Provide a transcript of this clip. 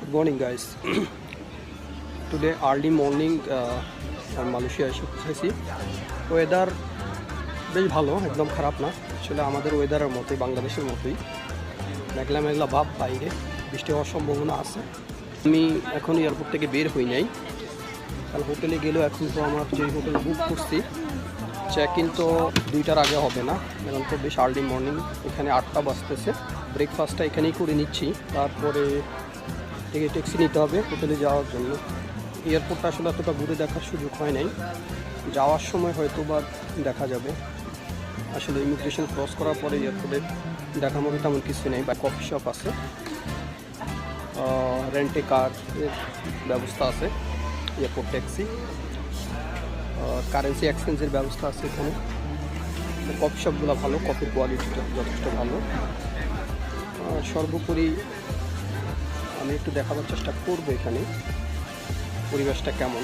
Good morning, guys. Today early morning from Malaysia এসে পৌঁছেছি। Weather বেশ ভালো, একদম খারাপ না। আসলে আমাদের ওয়েদারের মতোই, বাংলাদেশের মতোই মেঘলা মেঘলা ভাব, বাইরে বৃষ্টি হওয়ার সম্ভাবনা আছে। আমি এখন এয়ারপোর্ট থেকে বের হই নাই, কারণ হোটেলে গেলেও এখন তো আমার যে হোটেল বুক করছি চেক ইন তো 2টার আগে হবে না, এখন তো বেশ আর্লি মর্নিং। এখানে 8টা বাজতেছে। ব্রেকফাস্টটা এখানেই করে নিচ্ছি, তারপরে থেকে ট্যাক্সি নিতে হবে হোটেলে যাওয়ার জন্য। এয়ারপোর্টটা আসলে এতটা ঘুরে দেখার সুযোগ হয় নাই, যাওয়ার সময় হয়তো বা দেখা যাবে। আসলে ইমিগ্রেশন ক্রস করার পরে এয়ারপোর্টে দেখার মতো তেমন কিছু নেই। বা কফি শপ আছে, রেন্টে কার ব্যবস্থা আছে, এয়ারপোর্ট ট্যাক্সি, কারেন্সি এক্সচেঞ্জের ব্যবস্থা আছে এখানে। কফি শপগুলো ভালো, কফির কোয়ালিটিটা যথেষ্ট ভালো। সর্বোপরি আমি একটু দেখাবার চেষ্টা করবো এখানে পরিবেশটা কেমন।